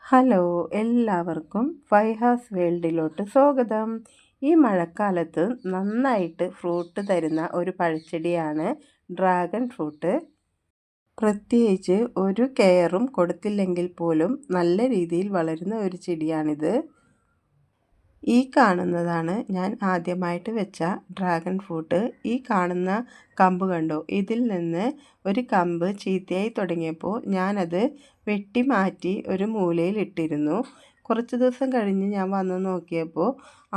Hello, എല്ലാവർക്കും ഫൈഹാസ് വേൾഡിലോട്ട് സ്വാഗതം. ഈ മഴക്കാലത്ത് നന്നായിട്ട് ഫ്രൂട്ട് തരുന്ന ഒരു പഴച്ചെടിയാണ് ഡ്രാഗൺ ഫ്രൂട്ട്. പ്രത്യേകിച്ച് ഒരു കെയറും കൊടുത്തില്ലെങ്കിൽ പോലും നല്ല രീതിയിൽ വളരുന്ന ഒരു ചെടിയാണിത്. ഈ കാണുന്നതാണ് ഞാൻ ആദ്യമായിട്ട് വെച്ച ഡ്രാഗൺ ഫ്രൂട്ട്. ഈ കാണുന്ന കമ്പ് കണ്ടോ? ഇതിൽ നിന്ന് ഒരു കമ്പ് ചീത്തയായി തുടങ്ങിയപ്പോൾ ഞാനത് വെട്ടി മാറ്റി ഒരു മൂലയിൽ ഇട്ടിരുന്നു. കുറച്ച് ദിവസം കഴിഞ്ഞ് ഞാൻ വന്ന് നോക്കിയപ്പോൾ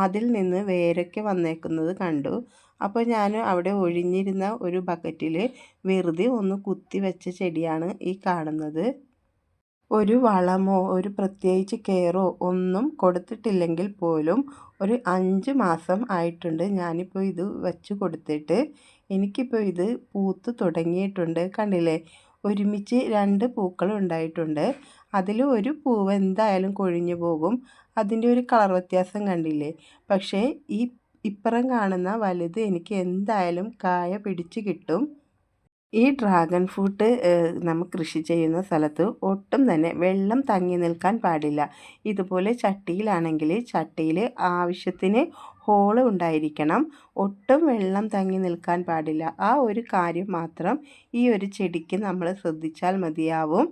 അതിൽ നിന്ന് വേരൊക്കെ വന്നേക്കുന്നത് കണ്ടു. അപ്പോൾ ഞാൻ അവിടെ ഒഴിഞ്ഞിരുന്ന ഒരു ബക്കറ്റിൽ വെറുതെ ഒന്ന് കുത്തി വെച്ച ചെടിയാണ് ഈ കാണുന്നത്. ഒരു വളമോ ഒരു പ്രത്യേകിച്ച് കെയറോ ഒന്നും കൊടുത്തിട്ടില്ലെങ്കിൽ പോലും ഒരു 5 മാസം ആയിട്ടുണ്ട് ഞാനിപ്പോൾ ഇത് വച്ച് കൊടുത്തിട്ട്. എനിക്കിപ്പോൾ ഇത് പൂത്ത് തുടങ്ങിയിട്ടുണ്ട്. കണ്ടില്ലേ, ഒരുമിച്ച് 2 പൂക്കൾ ഉണ്ടായിട്ടുണ്ട്. അതിൽ ഒരു പൂവ് എന്തായാലും കൊഴിഞ്ഞു പോകും. അതിൻ്റെ ഒരു കളർ വ്യത്യാസം കണ്ടില്ലേ. പക്ഷേ ഈ ഇപ്പുറം കാണുന്ന വലുത് എനിക്ക് എന്തായാലും കായ പിടിച്ച് കിട്ടും. ഈ ഡ്രാഗൺ ഫ്രൂട്ട് നമ്മൾ കൃഷി ചെയ്യുന്ന സ്ഥലത്ത് ഒട്ടും തന്നെ വെള്ളം തങ്ങി നിൽക്കാൻ പാടില്ല. ഇതുപോലെ ചട്ടിയിലാണെങ്കിൽ ചട്ടിയിൽ ആവശ്യത്തിന് ഹോള് ഉണ്ടായിരിക്കണം. ഒട്ടും വെള്ളം തങ്ങി നിൽക്കാൻ പാടില്ല. ആ ഒരു കാര്യം മാത്രം ഈ ഒരു ചെടിക്ക് നമ്മൾ ശ്രദ്ധിച്ചാൽ മതിയാവും.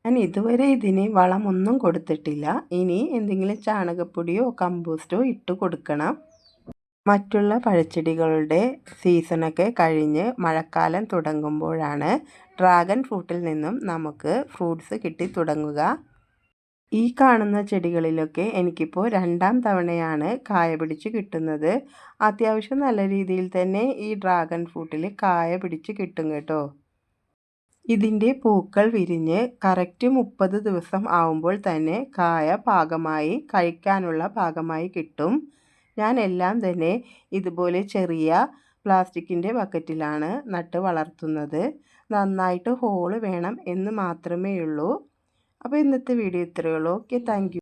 ഞാൻ ഇതുവരെ ഇതിന് വളമൊന്നും കൊടുത്തിട്ടില്ല. ഇനി എന്തെങ്കിലും ചാണകപ്പൊടിയോ കമ്പോസ്റ്റോ ഇട്ട് കൊടുക്കണം. മറ്റുള്ള പഴച്ചെടികളുടെ സീസണൊക്കെ കഴിഞ്ഞ് മഴക്കാലം തുടങ്ങുമ്പോഴാണ് ഡ്രാഗൺ ഫ്രൂട്ടിൽ നിന്നും നമുക്ക് ഫ്രൂട്ട്സ് കിട്ടി തുടങ്ങുക. ഈ കാണുന്ന ചെടികളിലൊക്കെ എനിക്കിപ്പോൾ 2ാം തവണയാണ് കായ പിടിച്ച് കിട്ടുന്നത്. അത്യാവശ്യം നല്ല രീതിയിൽ തന്നെ ഈ ഡ്രാഗൺ ഫ്രൂട്ടിൽ കായ പിടിച്ച് കിട്ടും കേട്ടോ. ഇതിൻ്റെ പൂക്കൾ വിരിഞ്ഞ് കറക്റ്റ് 30 ദിവസം ആവുമ്പോൾ തന്നെ കായ പാകമായി കഴിക്കാനുള്ള പാകമായി കിട്ടും. ഞാൻ എല്ലാം തന്നെ ഇതുപോലെ ചെറിയ പ്ലാസ്റ്റിക്കിൻ്റെ ബക്കറ്റിലാണ് നട്ട് വളർത്തുന്നത്. നന്നായിട്ട് ഹോള് വേണം എന്ന് മാത്രമേ ഉള്ളൂ. അപ്പോൾ ഇന്നത്തെ വീഡിയോ ഇത്രയേ ഉള്ളൂ. Okay, thank you.